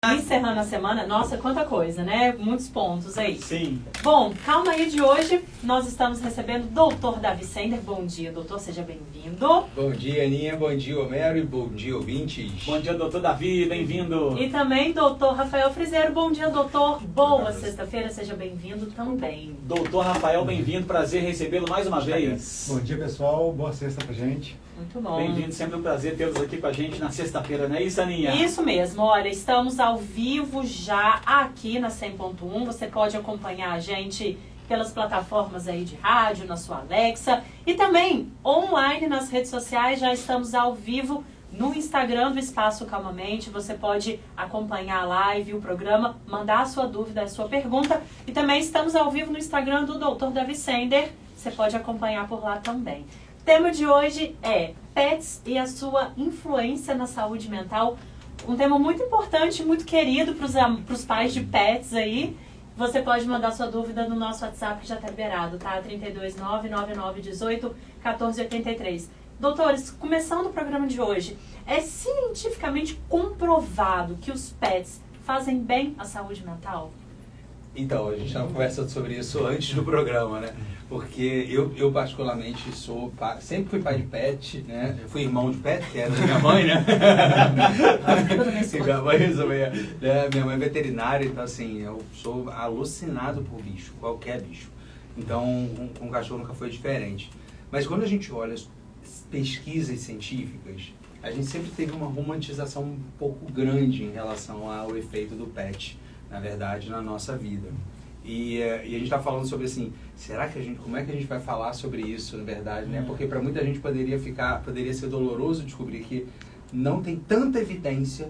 Encerrando a semana, nossa, quanta coisa, né? Muitos pontos aí. Sim. Bom, calma aí de hoje, nós estamos recebendo o doutor Davi Sender. Bom dia, doutor, seja bem-vindo. Bom dia, Aninha, bom dia, Homero, e bom dia, ouvintes. Bom dia, doutor Davi, bem-vindo. E também doutor Rafael Frizeiro. Bom dia, doutor. Boa sexta-feira, seja bem-vindo também. Doutor Rafael, bem-vindo, prazer recebê-lo mais uma vez. Bom dia, pessoal, boa sexta pra gente. Muito bom. Bem-vindo, sempre um prazer tê-los aqui com a gente na sexta-feira, não é isso, Aninha? Isso mesmo, olha, estamos ao vivo já aqui na 100.1. Você pode acompanhar a gente pelas plataformas aí de rádio, na sua Alexa. E também online nas redes sociais, já estamos ao vivo no Instagram do Espaço Calmamente. Você pode acompanhar a live, o programa, mandar a sua dúvida, a sua pergunta. E também estamos ao vivo no Instagram do Dr. Davi Sender. Você pode acompanhar por lá também. O tema de hoje é pets e a sua influência na saúde mental. Um tema muito importante, muito querido para os pais de pets aí. Você pode mandar sua dúvida no nosso WhatsApp que já está liberado, tá? 329-9918-1483. Doutores, começando o programa de hoje, é cientificamente comprovado que os pets fazem bem à saúde mental? Então, a gente estava conversando sobre isso antes do programa, né? Porque eu particularmente sempre fui pai de pet, né? Eu fui irmão de pet, que era da minha mãe, né? Minha mãe é veterinária, então assim, eu sou alucinado por bicho, qualquer bicho. Então, com cachorro nunca foi diferente. Mas quando a gente olha as pesquisas científicas, a gente sempre teve uma romantização um pouco grande em relação ao efeito do pet, na verdade, na nossa vida. E a gente está falando sobre assim, como é que a gente vai falar sobre isso, na verdade, né? Porque para muita gente poderia ser doloroso descobrir que não tem tanta evidência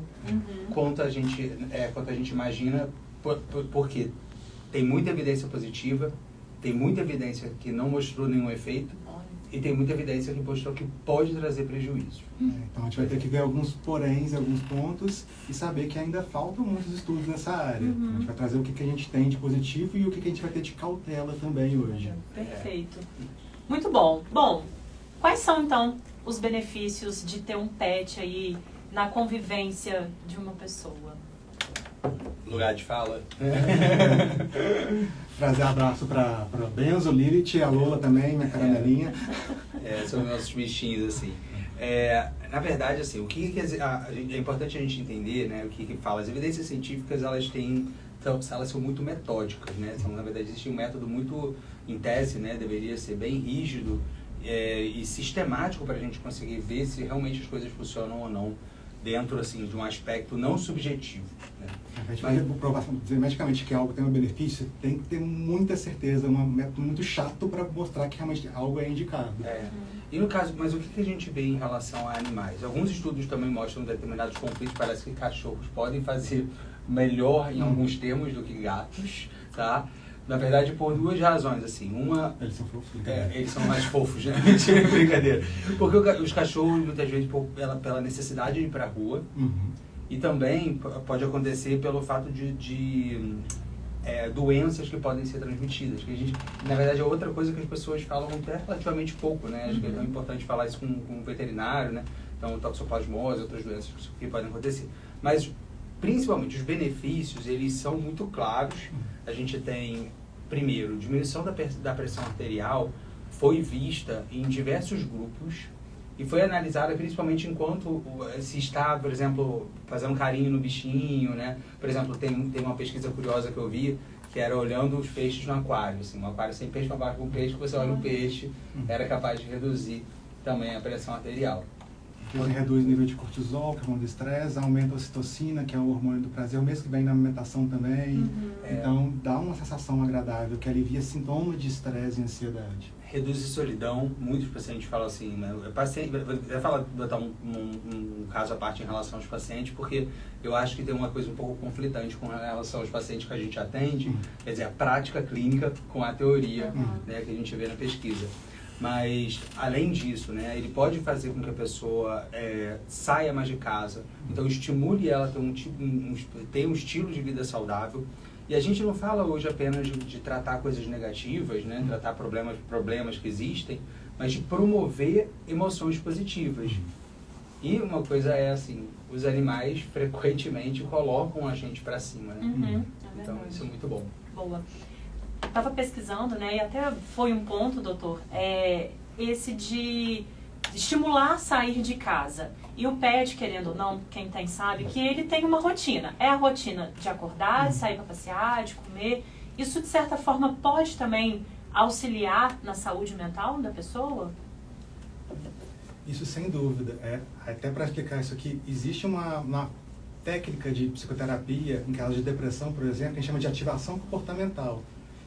quanto a gente imagina, porque tem muita evidência positiva, tem muita evidência que não mostrou nenhum efeito, e tem muita evidência que mostrou que pode trazer prejuízo. Então a gente vai ter que ver alguns poréns, alguns pontos e saber que ainda faltam muitos estudos nessa área. Então, a gente vai trazer o que a gente tem de positivo e o que a gente vai ter de cautela também hoje. Perfeito. Muito bom. Bom, quais são então os benefícios de ter um pet aí na convivência de uma pessoa? Lugar de fala. Trazer abraço para Benzo, Lilith, a Lola também, minha caramelinha. São nossos bichinhos, assim. Na verdade, assim, é importante a gente entender, né, o que fala. As evidências científicas, elas são muito metódicas, né? Na verdade, existe um método muito, em tese, né, deveria ser bem rígido e sistemático para a gente conseguir ver se realmente as coisas funcionam ou não dentro, assim, de um aspecto não subjetivo, né? A gente vai provar, dizer medicamente que algo tem um benefício, tem que ter muita certeza, um método muito chato para mostrar que realmente algo é indicado. E no caso, mas o que a gente vê em relação a animais? Alguns estudos também mostram determinados conflitos, parece que cachorros podem fazer melhor em alguns termos do que gatos, tá? Na verdade, por duas razões, assim. Uma... Eles são fofos. Eles são mais fofos, né? Brincadeira. Porque os cachorros, muitas vezes, pela necessidade de ir pra rua, e também pode acontecer pelo fato de doenças que podem ser transmitidas. Que a gente, na verdade, é outra coisa que as pessoas falam até relativamente pouco, né? Acho que é tão importante falar isso com um veterinário, né? Então, toxoplasmose, outras doenças que podem acontecer. Mas, principalmente, os benefícios, eles são muito claros. A gente tem, primeiro, diminuição da pressão arterial foi vista em diversos grupos e foi analisada principalmente enquanto se está, por exemplo, fazendo carinho no bichinho, né? Por exemplo, tem uma pesquisa curiosa que eu vi, que era olhando os peixes no aquário, assim, um aquário sem peixe, um aquário com peixe, que você olha o peixe, era capaz de reduzir também a pressão arterial. Ele reduz o nível de cortisol, que é o hormônio do estresse, aumenta a ocitocina, que é o hormônio do prazer, o mesmo que vem na alimentação também. Então, dá uma sensação agradável, que alivia sintomas de estresse e ansiedade. Reduz a solidão. Muitos pacientes falam assim, né? Vai botar um caso à parte em relação aos pacientes, porque eu acho que tem uma coisa um pouco conflitante com relação aos pacientes que a gente atende, quer dizer, a prática clínica com a teoria, né, que a gente vê na pesquisa. Mas, além disso, né, ele pode fazer com que a pessoa saia mais de casa, então estimule ela a ter um estilo de vida saudável. E a gente não fala hoje apenas de tratar coisas negativas, né, tratar problemas que existem, mas de promover emoções positivas. E uma coisa é assim, os animais frequentemente colocam a gente para cima, né? Uhum, Então isso é muito bom. Boa. Estava pesquisando, né, e até foi um ponto, doutor, esse de estimular sair de casa. E o pet, querendo ou não, quem tem sabe, que ele tem uma rotina. É a rotina de acordar, de sair para passear, de comer. Isso, de certa forma, pode também auxiliar na saúde mental da pessoa? Isso sem dúvida. Até para explicar isso aqui, existe uma técnica de psicoterapia em casos de depressão, por exemplo, que a gente chama de ativação comportamental,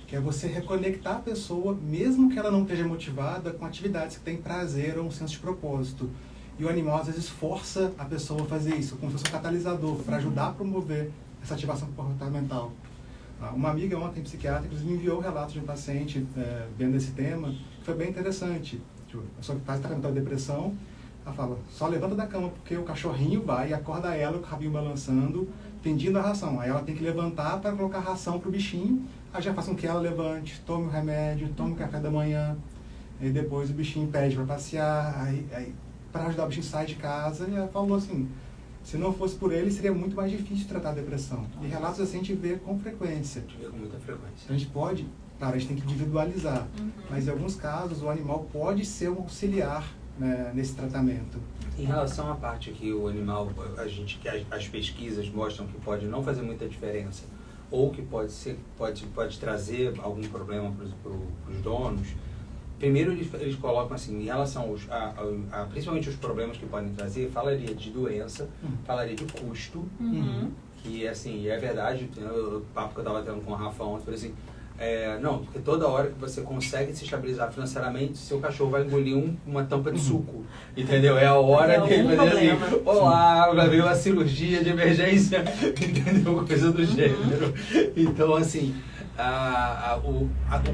que é você reconectar a pessoa, mesmo que ela não esteja motivada, com atividades que têm prazer ou um senso de propósito. E o animal, às vezes, força a pessoa a fazer isso, como se fosse um catalisador, para ajudar a promover essa ativação comportamental. Uma amiga ontem, psiquiatra, inclusive, me enviou um relato de um paciente vendo esse tema, que foi bem interessante. A pessoa que faz tratamento da depressão, ela fala, só levanta da cama porque o cachorrinho vai e acorda ela com o rabinho balançando, pedindo a ração. Aí ela tem que levantar para colocar a ração para o bichinho, aí já faz com que ela levante, tome o remédio, tome o café da manhã, e depois o bichinho pede para passear, aí para ajudar o bichinho sai de casa, e ela falou assim, se não fosse por ele, seria muito mais difícil tratar a depressão. E relatos assim a gente vê com frequência. A gente vê com muita frequência. Então a gente pode, claro, a gente tem que individualizar, mas em alguns casos o animal pode ser um auxiliar, né, nesse tratamento. Em relação à parte que o animal, as pesquisas mostram que pode não fazer muita diferença, ou que pode trazer algum problema para os donos, primeiro eles colocam assim, em relação principalmente os problemas que podem trazer, falaria de doença, falaria de custo, que assim, é verdade, o papo que eu estava tendo com o Rafa ontem, por assim, não, porque toda hora que você consegue se estabilizar financeiramente, seu cachorro vai engolir uma tampa de suco, entendeu? É a hora dele fazer assim, olá, vai vir uma cirurgia de emergência, entendeu? Coisa do gênero. Então, assim, o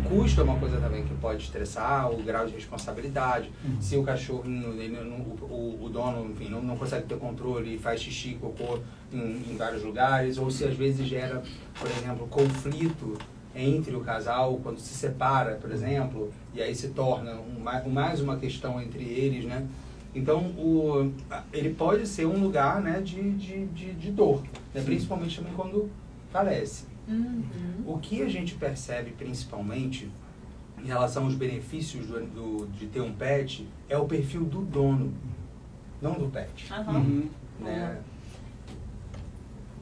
custo é uma coisa também que pode estressar, o grau de responsabilidade. Se o cachorro, o dono, enfim, não consegue ter controle e faz xixi, cocô em vários lugares, ou se às vezes gera, por exemplo, conflito entre o casal, quando se separa, por exemplo, e aí se torna mais uma questão entre eles, né? Então, ele pode ser um lugar, né, de dor, né? Principalmente também quando falece. O que a gente percebe principalmente em relação aos benefícios de ter um pet é o perfil do dono, não do pet. Né?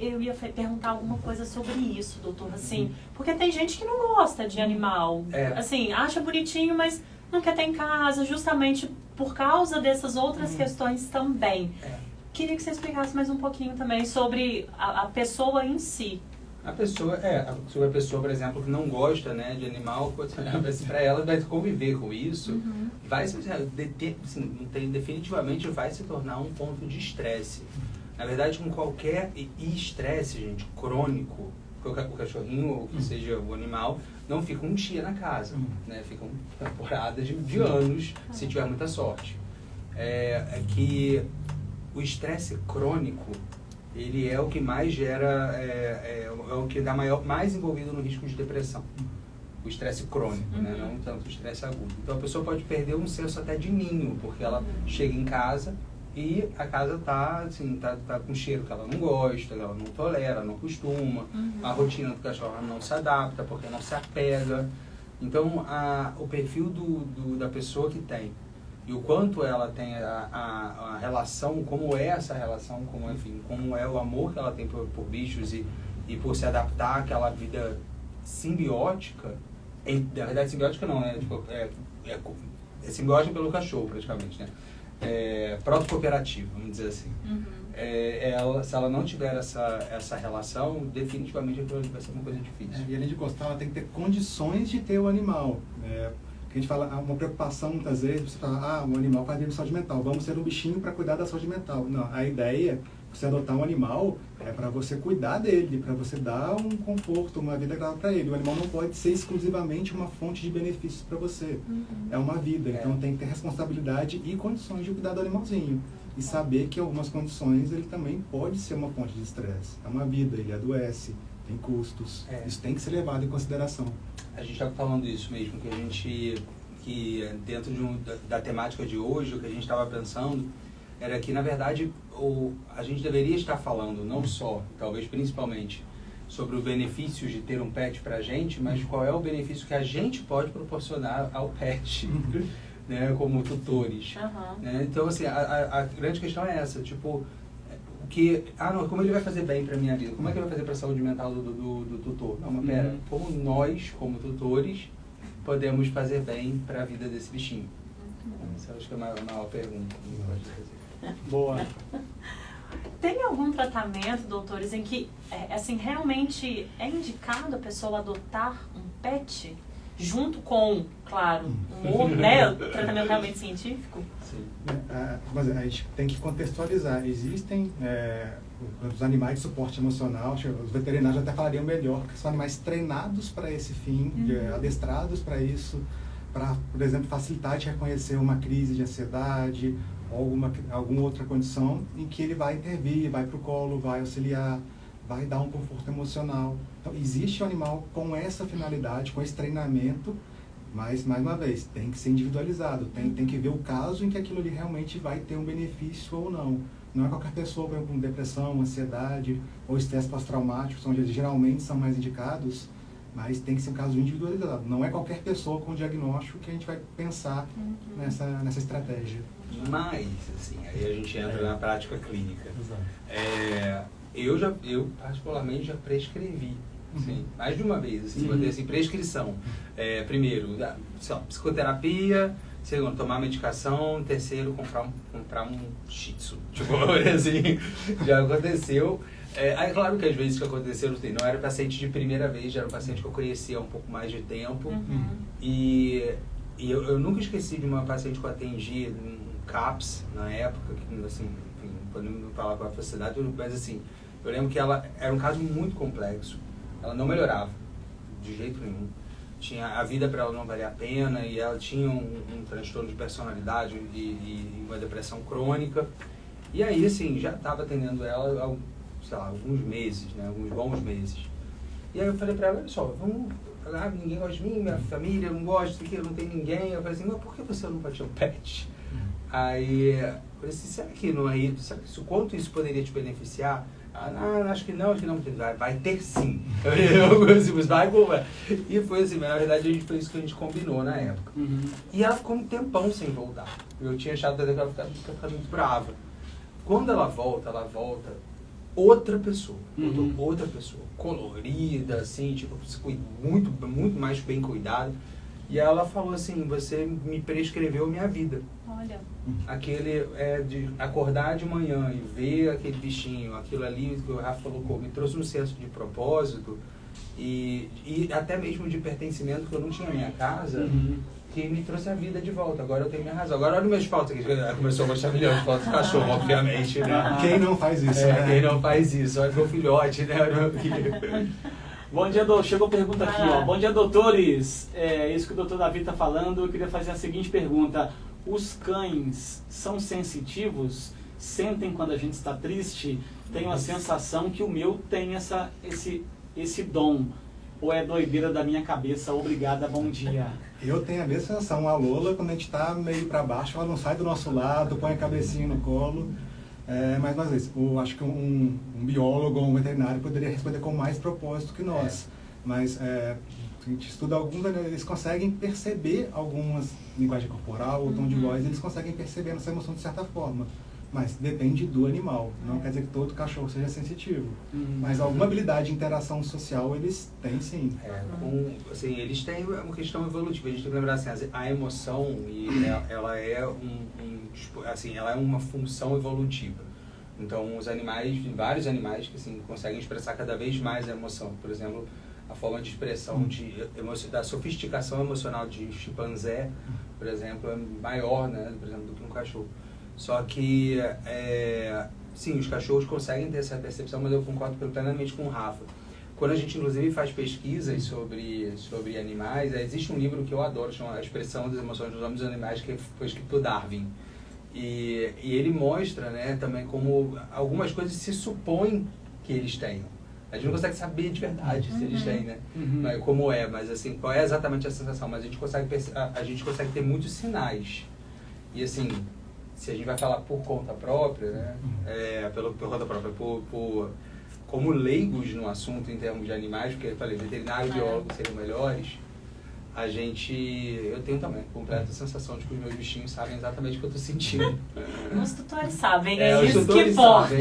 Eu ia perguntar alguma coisa sobre isso, doutor, assim, porque tem gente que não gosta de animal, assim, acha bonitinho, mas não quer ter em casa, justamente por causa dessas outras questões também. Queria que você explicasse mais um pouquinho também sobre a pessoa em si. A pessoa, por exemplo, que não gosta, né, de animal, para ela vai conviver com isso, vai definitivamente vai se tornar um ponto de estresse. Na verdade, com qualquer estresse, gente, crônico, o cachorrinho, ou que seja o animal, não fica um dia na casa, né? Ficam temporadas de anos, se tiver muita sorte. É que o estresse crônico, ele é o que mais gera, é o que dá mais envolvido no risco de depressão. O estresse crônico, né? Não tanto o estresse agudo. Então a pessoa pode perder um senso até de ninho, porque ela chega em casa e a casa tá com cheiro que ela não gosta, ela não tolera, não costuma, a rotina do cachorro não se adapta, porque não se apega. Então, o perfil da pessoa que tem e o quanto ela tem a relação, como é essa relação, como é o amor que ela tem por bichos e por se adaptar àquela vida simbiótica. Na verdade, simbiótica não, né? Tipo, é simbiótica pelo cachorro, praticamente, né? Proto-cooperativa, vamos dizer assim. Se ela não tiver essa relação, definitivamente vai ser uma coisa difícil. E além de gostar, ela tem que ter condições de ter o animal. Que a gente fala, uma preocupação muitas vezes, você fala, o animal faz bem saúde mental, vamos ter um bichinho para cuidar da saúde mental. Não, a ideia, você adotar um animal, é para você cuidar dele, para você dar um conforto, uma vida agradável para ele. O animal não pode ser exclusivamente uma fonte de benefícios para você. É uma vida, então tem que ter responsabilidade e condições de cuidar do animalzinho. E saber que em algumas condições ele também pode ser uma fonte de estresse. É uma vida, ele adoece, tem custos. Isso tem que ser levado em consideração. A gente estava falando isso mesmo, que dentro da temática de hoje, o que a gente estava pensando era que, na verdade, a gente deveria estar falando não só, talvez principalmente, sobre o benefício de ter um pet pra gente, mas qual é o benefício que a gente pode proporcionar ao pet, né, como tutores. Né? Então, assim, a grande questão é essa, tipo, como ele vai fazer bem pra minha vida? Como é que ele vai fazer pra saúde mental do tutor? Não, mas pera, como nós, como tutores, podemos fazer bem pra vida desse bichinho? Essa eu acho que é a maior pergunta que a gente pode fazer. Boa. Tem algum tratamento, doutores, em que assim, realmente é indicado a pessoa adotar um pet junto com, claro, né, o tratamento realmente científico? Sim. Mas a gente tem que contextualizar. Existem os animais de suporte emocional, os veterinários até falariam melhor, que são animais treinados para esse fim, adestrados para isso, para, por exemplo, facilitar de reconhecer uma crise de ansiedade ou alguma outra condição em que ele vai intervir, vai para o colo, vai auxiliar, vai dar um conforto emocional. Então, existe um animal com essa finalidade, com esse treinamento, mas, mais uma vez, tem que ser individualizado, tem que ver o caso em que aquilo ali realmente vai ter um benefício ou não. Não é qualquer pessoa, por exemplo, com depressão, ansiedade ou estresse pós-traumático, onde eles geralmente são mais indicados, mas tem que ser um caso individualizado. Não é qualquer pessoa com diagnóstico que a gente vai pensar nessa estratégia. Mas, assim, aí a gente entra na prática clínica. Exato. Eu particularmente já prescrevi, assim, mais de uma vez, assim, vou ter assim, prescrição. Primeiro, psicoterapia, segundo, tomar medicação, terceiro, comprar um shih tzu. Tipo, assim, já aconteceu. Aí, claro que às vezes que aconteceu, não era paciente de primeira vez, já era um paciente que eu conhecia há um pouco mais de tempo. E eu nunca esqueci de uma paciente que eu atendi, um CAPS, na época, que, assim, enfim, não podemos falar com a facilidade, mas assim, eu lembro que ela era um caso muito complexo. Ela não melhorava, de jeito nenhum. A vida para ela não valia a pena, e ela tinha um transtorno de personalidade e uma depressão crônica. E aí, assim, já estava atendendo ela sei lá, alguns meses, né, alguns bons meses. E aí eu falei pra ela, olha só, vamos, ninguém gosta de mim, minha família não gosta, não tem ninguém. Eu falei assim, mas por que você não pode ter um pet? Aí eu falei assim, será que não é isso? Quanto isso poderia te beneficiar? Acho que não, vai ter sim. E foi assim, mas na verdade foi isso que a gente combinou na época. E ela ficou um tempão sem voltar. Eu tinha achado até que ela ficava muito brava. Quando ela volta outra pessoa, outra pessoa, colorida, assim, tipo, muito, muito mais bem cuidada. E ela falou assim, você me prescreveu minha vida. Olha. Aquele de acordar de manhã e ver aquele bichinho, aquilo ali que o Rafa colocou, me trouxe um senso de propósito e até mesmo de pertencimento que eu não tinha na minha casa, que me trouxe a vida de volta. Agora eu tenho minha razão. Agora olha minhas fotos aqui. Começou a mostrar milhões de fotos de cachorro, obviamente, né? Quem não faz isso, né? Quem não faz isso? Olha meu filhote, né? Bom dia, doutor. Chegou pergunta aqui, ó. Bom dia, doutores. Isso que o doutor Davi está falando, eu queria fazer a seguinte pergunta. Os cães são sensitivos? Sentem quando a gente está triste? Tenho a sensação que o meu tem esse dom. Ou é doideira da minha cabeça? Obrigada, bom dia. Eu tenho a mesma sensação. A Lola, quando a gente está meio para baixo, ela não sai do nosso lado, põe a cabecinha no colo. Mais uma vez, eu acho que um biólogo ou um veterinário poderia responder com mais propósito que nós. Mas a gente estuda alguns, eles conseguem perceber algumas linguagem corporal ou tom de voz, eles conseguem perceber essa emoção de certa forma. Mas depende do animal. Não quer dizer que todo cachorro seja sensitivo. Mas alguma habilidade de interação social eles têm sim. Assim, eles têm uma questão evolutiva. A gente tem que lembrar assim, a emoção, ela é ela é uma função evolutiva. Então, vários animais que assim, conseguem expressar cada vez mais a emoção. Por exemplo, a forma de expressão da sofisticação emocional de chimpanzé, por exemplo, é maior, né, por exemplo, do que um cachorro. Só que, sim, os cachorros conseguem ter essa percepção, mas eu concordo plenamente com o Rafa. Quando a gente, inclusive, faz pesquisas sobre animais, existe um livro que eu adoro, chama A Expressão das Emoções dos Homens e dos Animais, que foi escrito por Darwin. E ele mostra, né, também como algumas coisas se supõem que eles tenham. A gente não consegue saber de verdade se eles têm, né? Como mas assim, qual é exatamente a sensação? Mas a gente consegue ter muitos sinais. E assim, se a gente vai falar por conta própria, né? Por conta própria, como leigos no assunto em termos de animais, porque eu falei, veterinário e biólogo seriam melhores, eu tenho também completa sensação de que os meus bichinhos sabem exatamente o que eu estou sentindo. Os tutores sabem, é isso que importa.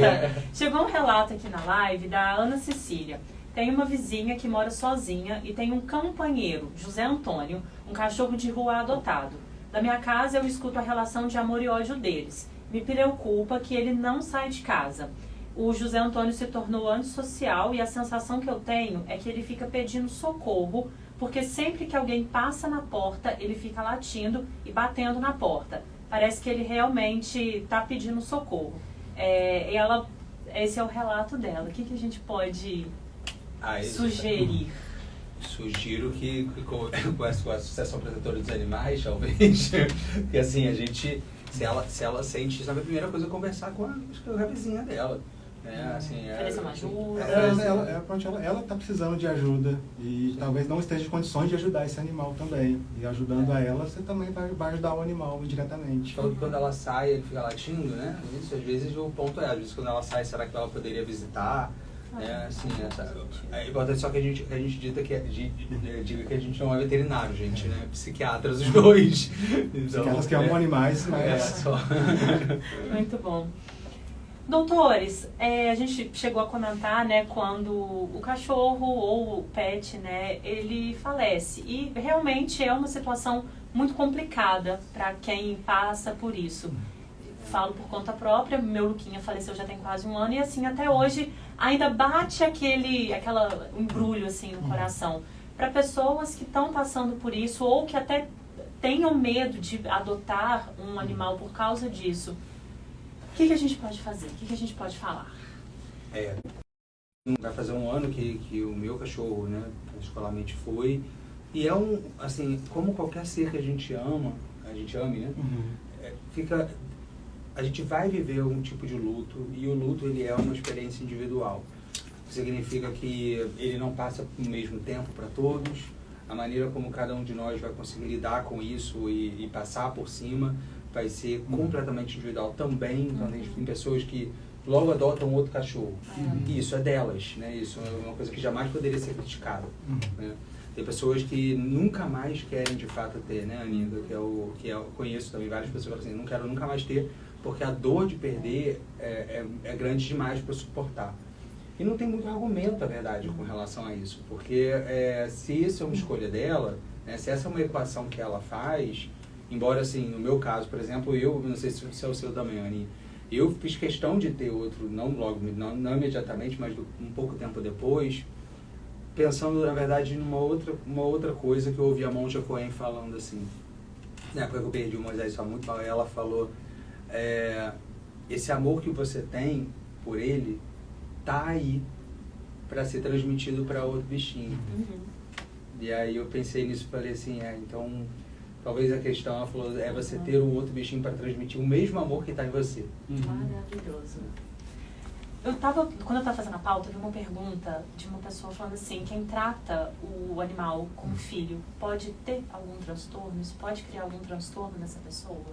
Chegou um relato aqui na live da Ana Cecília. Tem uma vizinha que mora sozinha e tem um companheiro, José Antônio, um cachorro de rua adotado. Da minha casa eu escuto a relação de amor e ódio deles. Me preocupa que ele não sai de casa. O José Antônio se tornou antissocial e a sensação que eu tenho é que ele fica pedindo socorro, porque sempre que alguém passa na porta, ele fica latindo e batendo na porta. Parece que ele realmente está pedindo socorro. Esse é o relato dela. O que a gente pode sugerir? Sugiro que com a Associação Protetora dos Animais, talvez, porque assim, se ela sente isso, a primeira coisa é conversar com a vizinha dela. Oferecer uma ajuda. Ela está precisando de ajuda e talvez não esteja em condições de ajudar esse animal também. E ajudando a ela, você também vai ajudar o animal indiretamente. Então, quando ela sai, ele fica latindo, né? Isso, às vezes o ponto às vezes quando ela sai, será que ela poderia visitar? É importante só que a gente diga que a gente não é veterinário, gente, né? Psiquiatras os dois. Psiquiatras que amam animais, mas... só. Muito bom. Doutores, a gente chegou a comentar, né, quando o cachorro ou o pet, né, ele falece. E realmente é uma situação muito complicada para quem passa por isso. Falo por conta própria, meu Luquinha faleceu já tem quase 1 ano e assim, até hoje ainda bate aquela embrulho assim no coração. Para pessoas que estão passando por isso ou que até tenham medo de adotar um animal por causa disso, o que a gente pode fazer? O que a gente pode falar? Vai fazer 1 ano que o meu cachorro, né, particularmente foi. E assim, como qualquer ser que a gente ame, né? A gente vai viver algum tipo de luto e o luto ele é uma experiência individual. Significa que ele não passa o mesmo tempo para todos. A maneira como cada um de nós vai conseguir lidar com isso e passar por cima vai ser completamente individual também. Então, tem pessoas que logo adotam outro cachorro. E isso é delas, né? Isso é uma coisa que jamais poderia ser criticada. Né? Tem pessoas que nunca mais querem de fato ter, né, Aninha? Que eu conheço também várias pessoas que falam assim, não quero nunca mais ter, porque a dor de perder é grande demais para suportar. E não tem muito argumento, na verdade, com relação a isso, porque se isso é uma escolha dela, né, se essa é uma equação que ela faz, embora, assim, no meu caso, por exemplo, eu não sei se é o seu também, Aninha, eu fiz questão de ter outro, não imediatamente, mas um pouco tempo depois, pensando, na verdade, numa outra coisa que eu ouvi a Monja Cohen falando assim, na época que eu perdi o Moisés, isso há muito mal, ela falou, esse amor que você tem por ele tá aí para ser transmitido para outro bichinho. E aí eu pensei nisso e falei assim, então talvez a questão, ela falou, você ter um outro bichinho para transmitir o mesmo amor que está em você. Maravilhoso. Quando eu estava fazendo a pauta, eu vi uma pergunta de uma pessoa falando assim, quem trata o animal como filho pode ter algum transtorno? Isso pode criar algum transtorno nessa pessoa?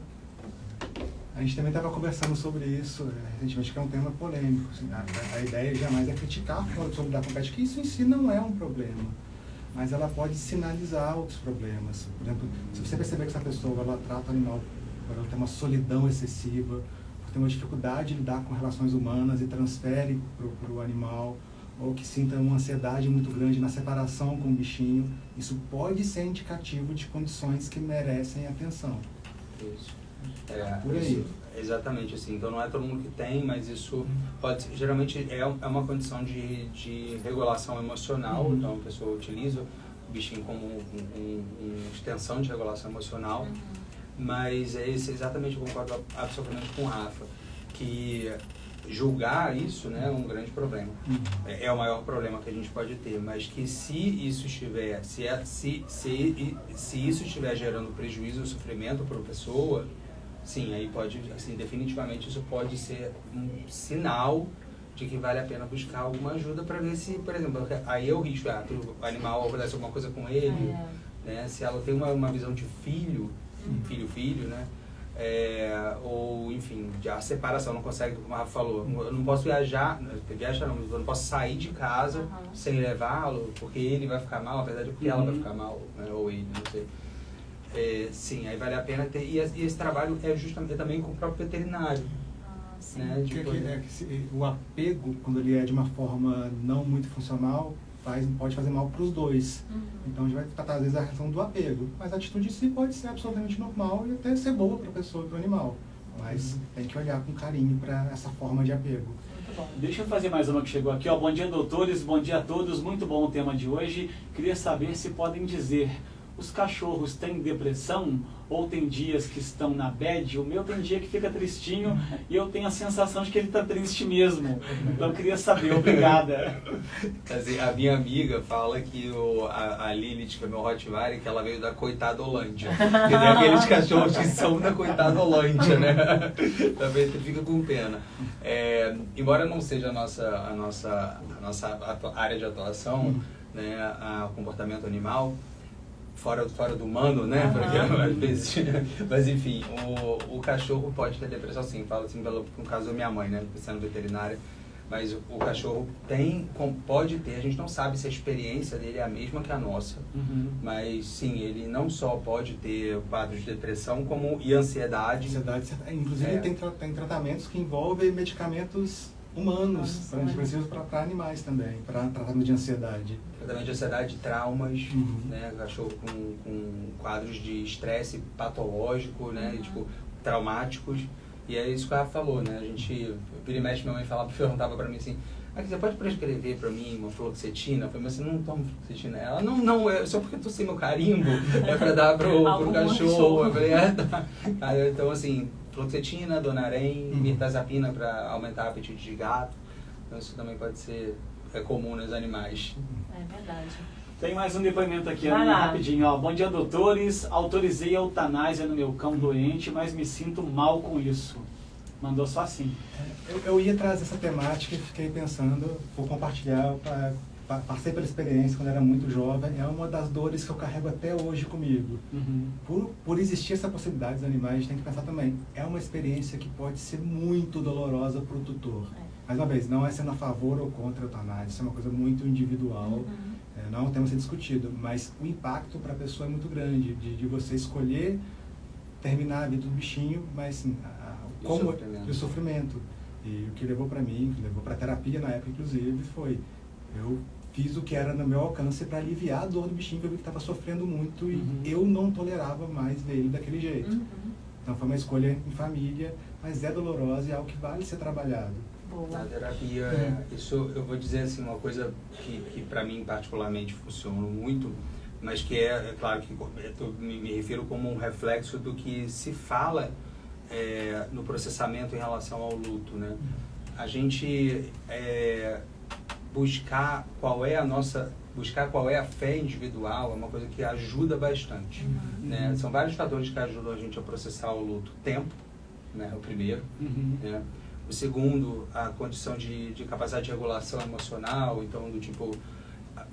A gente também estava conversando sobre isso recentemente, que é um tema polêmico. Assim, a ideia jamais é criticar a forma sobre lidar com o pet, que isso em si não é um problema, mas ela pode sinalizar outros problemas. Por exemplo, se você perceber que essa pessoa ela trata o animal por ela ter uma solidão excessiva, por ter uma dificuldade de lidar com relações humanas e transfere para o animal, ou que sinta uma ansiedade muito grande na separação com o bichinho, isso pode ser indicativo de condições que merecem atenção. Isso. Por aí. Isso, exatamente assim. Então não é todo mundo que tem, mas isso pode geralmente é uma condição de regulação emocional. Então a pessoa utiliza o bichinho como uma extensão de regulação emocional. Mas é isso, exatamente, eu concordo absolutamente com o Rafa, que julgar isso, né, é um grande problema. É o maior problema que a gente pode ter, mas que se isso estiver, se isso estiver gerando prejuízo ou sofrimento para a pessoa, sim, aí pode, assim, definitivamente isso pode ser um sinal de que vale a pena buscar alguma ajuda para ver se, por exemplo, aí é o risco, o animal acontece alguma coisa com ele, né, se ela tem uma visão de filho, né, ou enfim, a separação, não consegue, como a Rafa falou, eu não posso viajar, eu não posso sair de casa sem levá-lo, porque ele vai ficar mal, na verdade é porque ela vai ficar mal, né, ou ele, não sei. Sim, aí vale a pena ter, e esse trabalho é justamente também com o próprio veterinário. Né, o apego, quando ele é de uma forma não muito funcional, pode fazer mal para os dois. Então a gente vai tratar às vezes a questão do apego, mas a atitude em si pode ser absolutamente normal e até ser boa para a pessoa e para o animal, mas tem que olhar com carinho para essa forma de apego. Muito bom. Deixa eu fazer mais uma que chegou aqui, ó. Bom dia, doutores, bom dia a todos, muito bom o tema de hoje. Queria saber se podem dizer, os cachorros têm depressão ou tem dias que estão na bad? O meu tem dia que fica tristinho e eu tenho a sensação de que ele está triste mesmo. Então eu queria saber, obrigada. A minha amiga fala que a Lilith, que é meu Rottweiler, que ela veio da Coitadolândia. Que tem aqueles cachorros que são da Coitadolândia, né? Também você fica com pena. Embora não seja a nossa área de atuação, né, a comportamento animal, fora do humano, né? Porque às vezes, mas enfim, o cachorro pode ter depressão, sim. Falo assim no caso da minha mãe, né? Sendo veterinária, mas o cachorro pode ter. A gente não sabe se a experiência dele é a mesma que a nossa, mas sim, ele não só pode ter quadros de depressão e ansiedade. Inclusive tem tratamentos que envolvem medicamentos humanos, para animais também, para tratamento de ansiedade. Tratamento de ansiedade, traumas, né? Cachorro com quadros de estresse patológico, né? Tipo, traumáticos. E é isso que ela falou, né? A gente, vira e mexe, minha mãe perguntava pra mim assim, você pode prescrever pra mim uma fluoxetina? Eu falei, mas você não toma fluoxetina? Ela, não, é só porque eu tô sem meu carimbo, é pra dar pro cachorro. Eu falei, tá. Então, assim, fluoxetina, Donarém, mirtazapina para aumentar o apetite de gato. Então isso também pode ser comum nos animais. É verdade. Tem mais um depoimento aqui, rapidinho. Ó. Bom dia, doutores. Autorizei a eutanásia no meu cão doente, mas me sinto mal com isso. Mandou só assim. Eu ia trazer essa temática e fiquei pensando, vou compartilhar, passei pela experiência quando era muito jovem, é uma das dores que eu carrego até hoje comigo. Por existir essa possibilidade dos animais, a gente tem que pensar também, é uma experiência que pode ser muito dolorosa para o tutor. Mais uma vez, não é sendo a favor ou contra a eutanásia, isso é uma coisa muito individual, não é um tema a ser discutido, mas o impacto para a pessoa é muito grande, de você escolher terminar a vida do bichinho, mas assim, o sofrimento. E o que levou para mim, o que levou para terapia na época, inclusive, foi eu fiz o que era no meu alcance para aliviar a dor do bichinho, que eu vi que estava sofrendo muito e eu não tolerava mais ver ele daquele jeito. Então foi uma escolha em família, mas é dolorosa e é algo que vale ser trabalhado. Na terapia, isso eu vou dizer assim, uma coisa que para mim particularmente funciona muito, mas que é claro que eu me refiro como um reflexo do que se fala no processamento em relação ao luto, né? A gente buscar qual é a fé individual é uma coisa que ajuda bastante, né? São vários fatores que ajudam a gente a processar o luto. Tempo, né? O primeiro, né? O segundo, a condição de capacidade de regulação emocional, então do tipo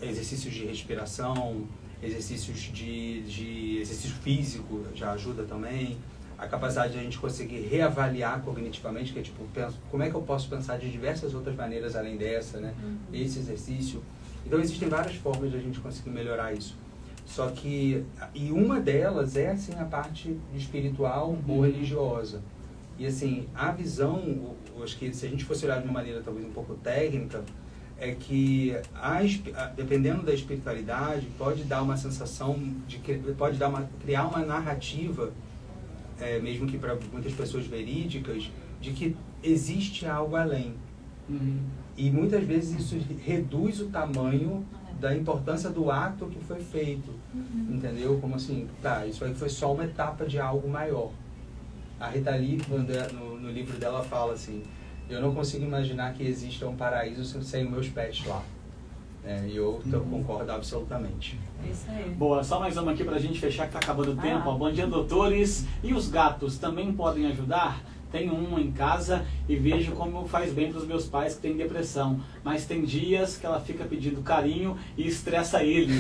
exercícios de respiração, exercícios exercício físico já ajuda também. A capacidade de a gente conseguir reavaliar cognitivamente, que é tipo, como é que eu posso pensar de diversas outras maneiras além dessa, né? Esse exercício. Então existem várias formas de a gente conseguir melhorar isso. Só que, e uma delas é assim a parte espiritual ou religiosa. E assim, a visão, acho que se a gente fosse olhar de uma maneira talvez um pouco técnica, é que dependendo da espiritualidade, pode dar uma sensação criar uma narrativa, mesmo que para muitas pessoas verídicas, de que existe algo além. E muitas vezes isso reduz o tamanho da importância do ato que foi feito. Entendeu? Como assim, isso aí foi só uma etapa de algo maior. A Rita Lee, no livro dela, fala assim, eu não consigo imaginar que exista um paraíso sem meus pés lá. E eu concordo absolutamente. É isso aí. Boa, só mais uma aqui pra gente fechar que tá acabando o tempo. Bom dia, doutores. E os gatos também podem ajudar? tenho uma em casa e vejo como faz bem para os meus pais que têm depressão. Mas tem dias que ela fica pedindo carinho e estressa eles.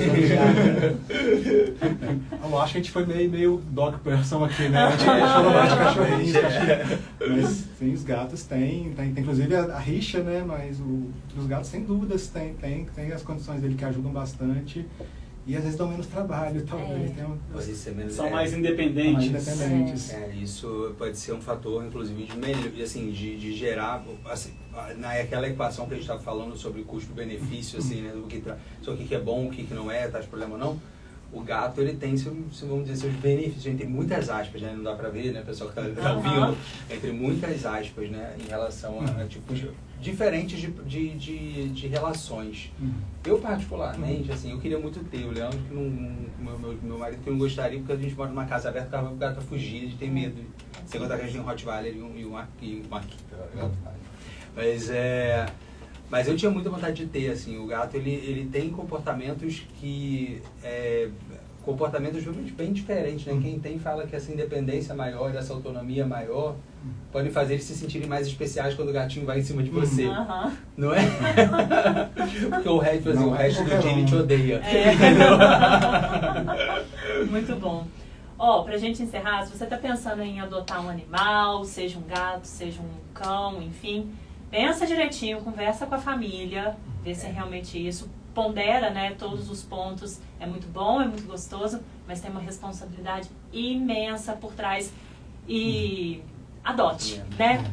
Eu acho que a gente foi meio dog person aqui, né? A gente falou mais de cachorrinhos, mas sim, os gatos tem inclusive a rixa, né? Mas os gatos, sem dúvidas, tem as condições dele que ajudam bastante. E às vezes dão menos trabalho, talvez. Pode ser menos, são mais independentes. Isso pode ser um fator, inclusive, de gerar, assim, naquela equação que a gente estava falando sobre custo-benefício, assim, né, do que é bom, o que não é, tá de problema ou não. O gato, ele tem, vamos dizer, seus benefícios, entre muitas aspas, né, não dá pra ver, né, pessoal que tá ouvindo, entre muitas aspas, né, em relação a tipos diferentes de relações. Eu, particularmente, assim, eu queria muito ter o Leandro, que meu marido que não gostaria, porque a gente mora numa casa aberta, o gato fugia, de ter medo. Sem contar que a gente tem um Rottweiler e um Akita. Mas eu tinha muita vontade de ter, assim, o gato, ele tem comportamentos comportamentos bem diferentes, né? Quem tem fala que essa independência maior, essa autonomia maior, pode fazer eles se sentirem mais especiais quando o gatinho vai em cima de você. Não é? Porque o resto do dia ele te odeia. Muito bom. Pra gente encerrar, se você está pensando em adotar um animal, seja um gato, seja um cão, enfim, pensa direitinho, conversa com a família, vê se é realmente isso, pondera, né, todos os pontos. É muito bom, é muito gostoso, mas tem uma responsabilidade imensa por trás. E adote, né?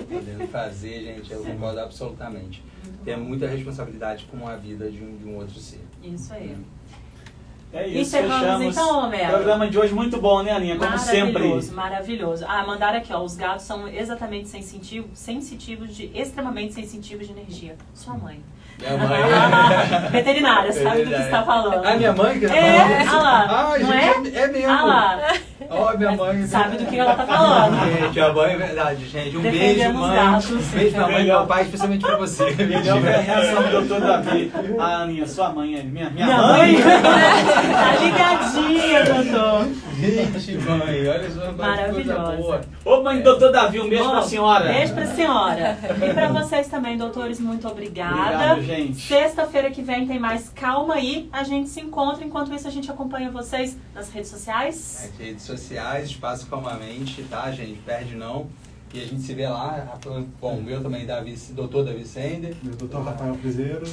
Podendo fazer, gente, eu concordo absolutamente. Tem muita responsabilidade com a vida de um outro ser. Isso aí. É isso, encerramos então, Homero. O programa de hoje muito bom, né, Aninha? Como sempre. Maravilhoso, maravilhoso. Mandaram aqui, os gatos são extremamente sensitivos de energia. Sua mãe. Minha mãe veterinária, sabe do que você está falando. Minha mãe que está falando? Lá. Não gente, é mesmo. Lá. Minha mãe. Sabe do que ela está falando. Gente, a mãe é verdade, gente. Um Defendemos beijo, mãe. Gatos. Um beijo pra mãe e meu pai, especialmente pra você. Melhor foi a reação do doutor Davi. Aninha, sua mãe é minha mãe. Tá ligadinha, doutor. Gente, mãe, olha só. Maravilhosa. Ô, mãe, doutor Davi, um beijo pra senhora. Beijo pra senhora. E pra vocês também, doutores, muito obrigada. Obrigado, gente. Sexta-feira que vem tem mais Calma Aí. A gente se encontra. Enquanto isso, a gente acompanha vocês nas redes sociais. Nas redes sociais, Espaço Calmamente, tá, gente? Perde não. E a gente se vê lá. Bom, o meu também, doutor Davi Sender. Meu doutor Rafael Frizeiro.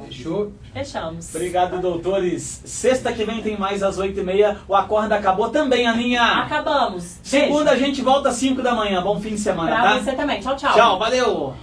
Fechou? Fechamos. Obrigado, doutores. Sexta que vem tem mais às 8h30. O Acorda acabou também, Aninha. Acabamos. Segunda a gente volta às 5 da manhã. Bom fim de semana, pra tá? você também. Tchau, tchau. Tchau, valeu.